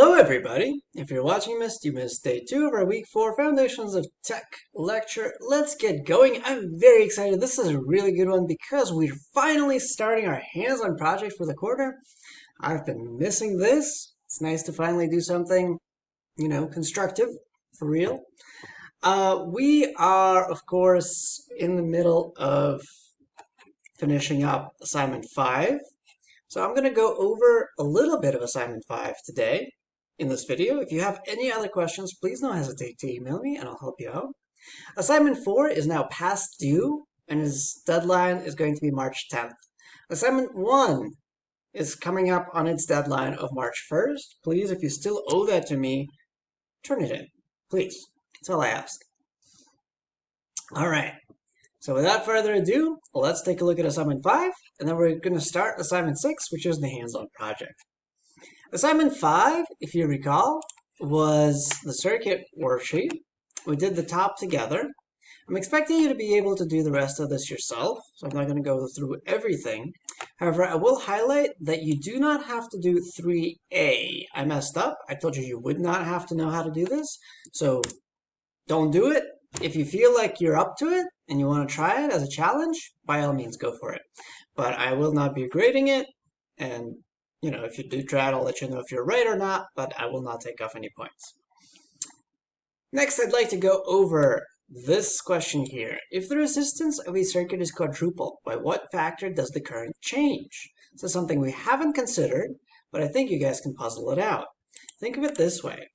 Hello everybody! If you're watching this, you missed day 2 of our week 4 Foundations of Tech lecture. Let's get going. I'm very excited. This is a really good one because we're finally starting our hands-on project for the quarter. I've been missing this. It's nice to finally do something, constructive, for real. We are, of course, in the middle of finishing up assignment 5. So I'm going to go over a little bit of assignment 5 today in this video. If you have any other questions, please don't hesitate to email me and I'll help you out. Assignment 4 is now past due and its deadline is going to be March 10th. Assignment 1 is coming up on its deadline of March 1st. Please, if you still owe that to me, turn it in. Please. That's all I ask. All right. So without further ado, let's take a look at assignment 5, and then we're going to start assignment 6, which is the hands-on project. Assignment 5, if you recall, was the circuit worksheet. We did the top together. I'm expecting you to be able to do the rest of this yourself, so I'm not going to go through everything. However, I will highlight that you do not have to do 3A. I messed up. I told you would not have to know how to do this, so don't do it. If you feel like you're up to it and you want to try it as a challenge, by all means, go for it. But I will not be grading it. And, if you do try it, I'll let you know if you're right or not, but I will not take off any points. Next, I'd like to go over this question here. If the resistance of a circuit is quadrupled, by what factor does the current change? This is something we haven't considered, but I think you guys can puzzle it out. Think of it this way.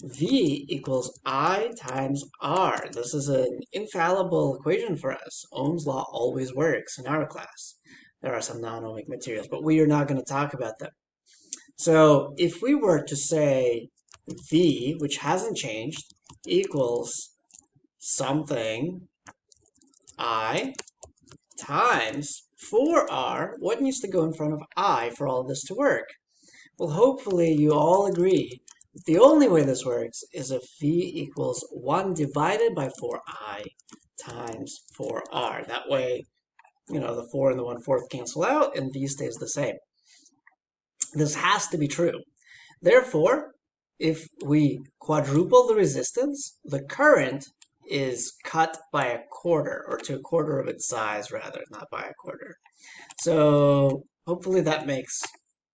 V equals I times R. This is an infallible equation for us. Ohm's law always works in our class. There are some non-ohmic materials, but we are not going to talk about them. So if we were to say V, which hasn't changed, equals something I times 4R, what needs to go in front of I for all of this to work? Well, hopefully you all agree the only way this works is if V equals 1 divided by 4I times 4R. That way, the 4 and the 1/4 cancel out and V stays the same. This has to be true. Therefore, if we quadruple the resistance, the current is cut by a quarter, or to a quarter of its size rather, not by a quarter. So hopefully that makes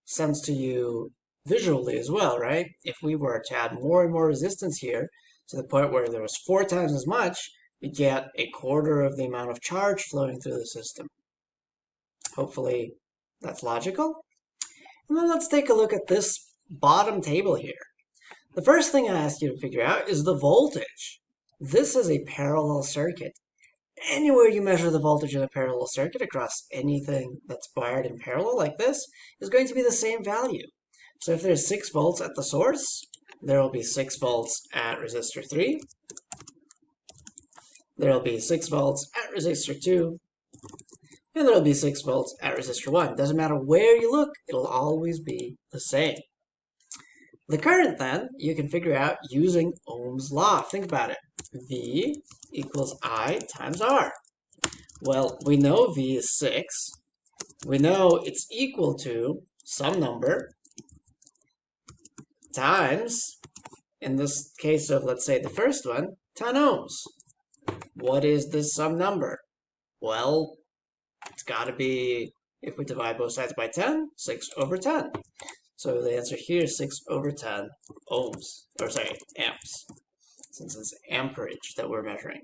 sense to you visually as well, right? If we were to add more and more resistance here to the point where there was 4 times as much, we get a quarter of the amount of charge flowing through the system. Hopefully that's logical. And then let's take a look at this bottom table here. The first thing I asked you to figure out is the voltage. This is a parallel circuit. Anywhere you measure the voltage in a parallel circuit across anything that's wired in parallel like this is going to be the same value. So if there's 6 volts at the source, there will be 6 volts at resistor 3. There will be 6 volts at resistor 2. And there will be 6 volts at resistor 1. Doesn't matter where you look, it'll always be the same. The current then, you can figure out using Ohm's law. Think about it. V equals I times R. Well, we know V is 6. We know it's equal to some number times, in this case of, let's say, the first one, 10 ohms. What is this some number? Well, it's got to be, if we divide both sides by 10, 6 over 10. So the answer here is 6 over 10 ohms, or sorry, amps, since it's amperage that we're measuring.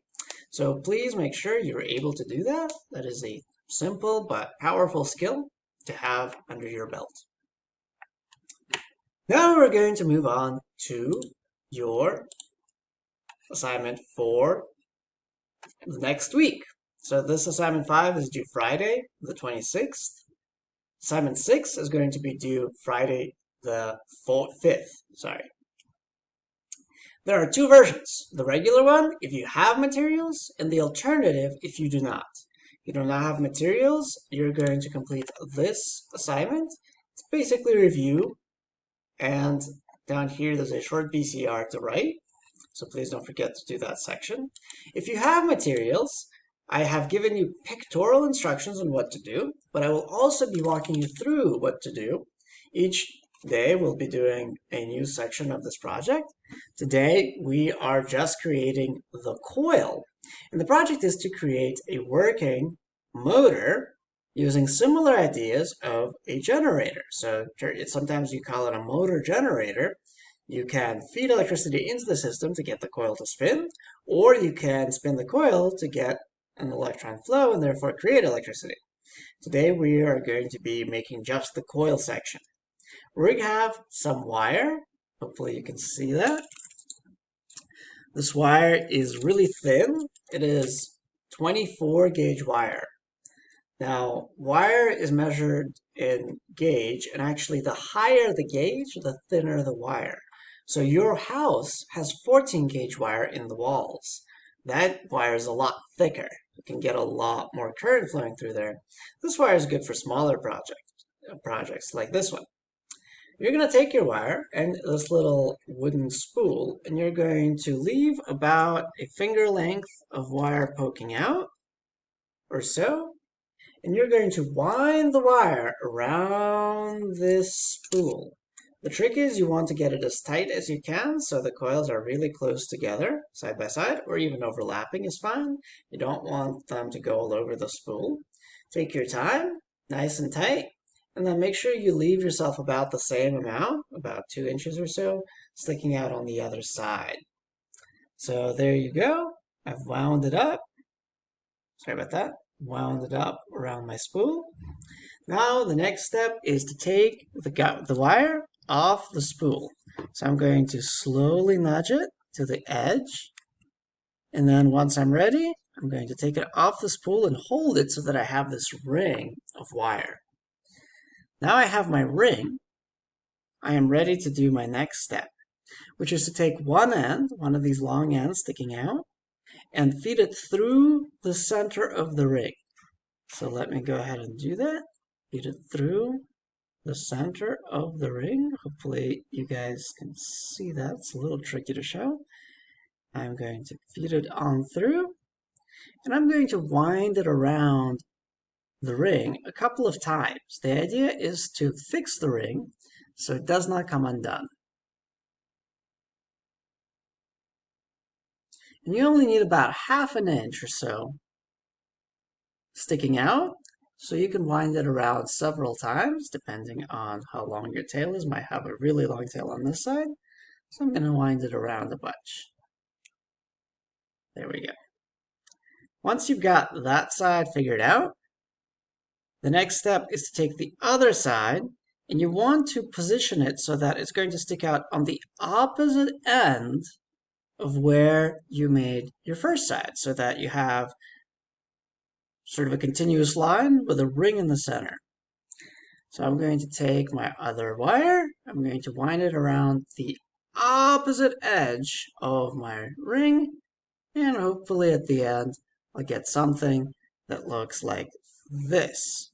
So please make sure you're able to do that. That is a simple but powerful skill to have under your belt. Now we're going to move on to your assignment for the next week. So this assignment 5 is due Friday, the 26th. Assignment 6 is going to be due Friday, the 5th. There are 2 versions. The regular one, if you have materials, and the alternative, if you do not. If you do not have materials, you're going to complete this assignment. It's basically review. And down here, there's a short BCR to write. So please don't forget to do that section. If you have materials, I have given you pictorial instructions on what to do, but I will also be walking you through what to do. Each Today we'll be doing a new section of this project. Today we are just creating the coil. And the project is to create a working motor using similar ideas of a generator. So sometimes you call it a motor generator. You can feed electricity into the system to get the coil to spin, or you can spin the coil to get an electron flow and therefore create electricity. Today we are going to be making just the coil section. We're going to have some wire. Hopefully you can see that. This wire is really thin. It is 24 gauge wire. Now, wire is measured in gauge, and actually the higher the gauge, the thinner the wire. So your house has 14 gauge wire in the walls. That wire is a lot thicker. You can get a lot more current flowing through there. This wire is good for smaller projects like this one. You're going to take your wire and this little wooden spool, and you're going to leave about a finger length of wire poking out or so. And you're going to wind the wire around this spool. The trick is you want to get it as tight as you can so the coils are really close together, side by side, or even overlapping is fine. You don't want them to go all over the spool. Take your time, nice and tight. And then make sure you leave yourself about the same amount, about 2 inches or so, sticking out on the other side. So there you go. I've wound it up. Sorry about that. Wound it up around my spool. Now the next step is to take the wire off the spool. So I'm going to slowly nudge it to the edge. And then once I'm ready, I'm going to take it off the spool and hold it so that I have this ring of wire. Now I have my ring, I am ready to do my next step, which is to take one end, one of these long ends sticking out, and feed it through the center of the ring. So let me go ahead and do that. Feed it through the center of the ring. Hopefully you guys can see that. It's a little tricky to show. I'm going to feed it on through, and I'm going to wind it around the ring a couple of times. The idea is to fix the ring so it does not come undone. And you only need about ½ an inch or so sticking out, so you can wind it around several times depending on how long your tail is. Might have a really long tail on this side, so I'm going to wind it around a bunch. There we go. Once you've got that side figured out, the next step is to take the other side, and you want to position it so that it's going to stick out on the opposite end of where you made your first side, so that you have sort of a continuous line with a ring in the center. So I'm going to take my other wire, I'm going to wind it around the opposite edge of my ring, and hopefully at the end I'll get something that looks like this.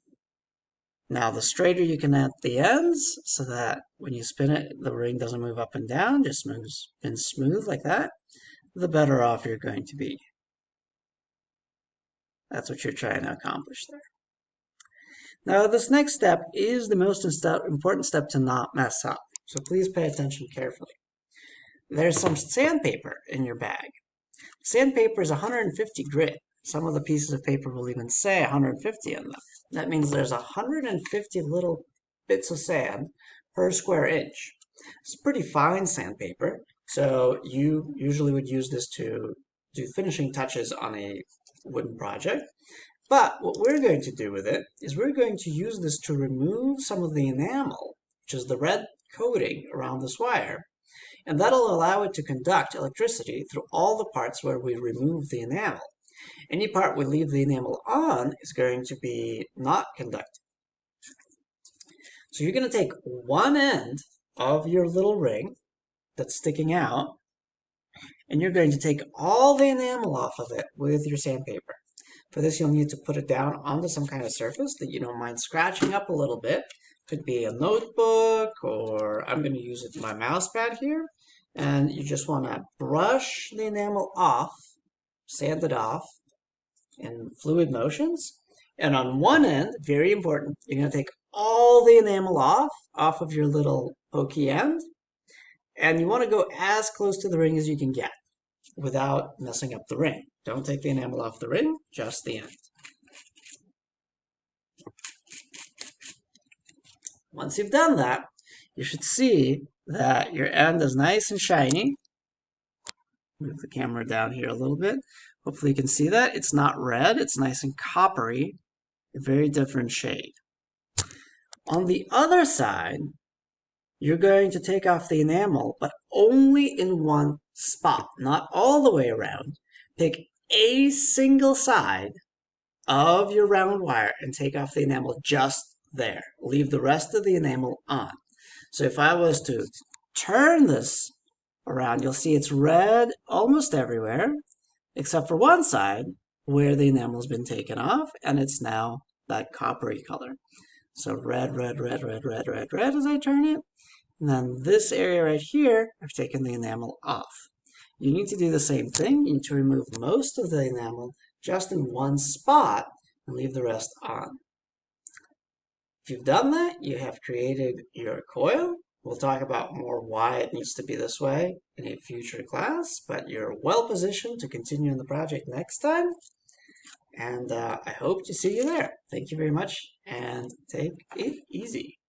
Now the straighter you can at the ends so that when you spin it, the ring doesn't move up and down, just spins smooth like that, the better off you're going to be. That's what you're trying to accomplish there. Now this next step is the most important step to not mess up, so please pay attention carefully. There's some sandpaper in your bag. Sandpaper is 150 grit. Some of the pieces of paper will even say 150 in them. That means there's 150 little bits of sand per square inch. It's pretty fine sandpaper, so you usually would use this to do finishing touches on a wooden project. But what we're going to do with it is we're going to use this to remove some of the enamel, which is the red coating around this wire, and that'll allow it to conduct electricity through all the parts where we remove the enamel. Any part we leave the enamel on is going to be not conductive. So you're going to take one end of your little ring that's sticking out, and you're going to take all the enamel off of it with your sandpaper. For this, you'll need to put it down onto some kind of surface that you don't mind scratching up a little bit. Could be a notebook, or I'm going to use it my mouse pad here. And you just want to brush the enamel off, sand it off in fluid motions. And on one end, very important, you're going to take all the enamel off of your little pokey end. And you want to go as close to the ring as you can get without messing up the ring. Don't take the enamel off the ring, just the end. Once you've done that, you should see that your end is nice and shiny. Move the camera down here a little bit. Hopefully you can see that. It's not red, it's nice and coppery, a very different shade. On the other side, you're going to take off the enamel, but only in one spot, not all the way around. Pick a single side of your round wire and take off the enamel just there. Leave the rest of the enamel on. So if I was to turn this around, you'll see it's red almost everywhere, except for one side where the enamel's been taken off, and it's now that coppery color. So red, red, red, red, red, red, red as I turn it. And then this area right here, I've taken the enamel off. You need to do the same thing. You need to remove most of the enamel just in one spot and leave the rest on. If you've done that, you have created your coil. We'll talk about more why it needs to be this way in a future class, but you're well positioned to continue in the project next time. And I hope to see you there. Thank you very much, and take it easy.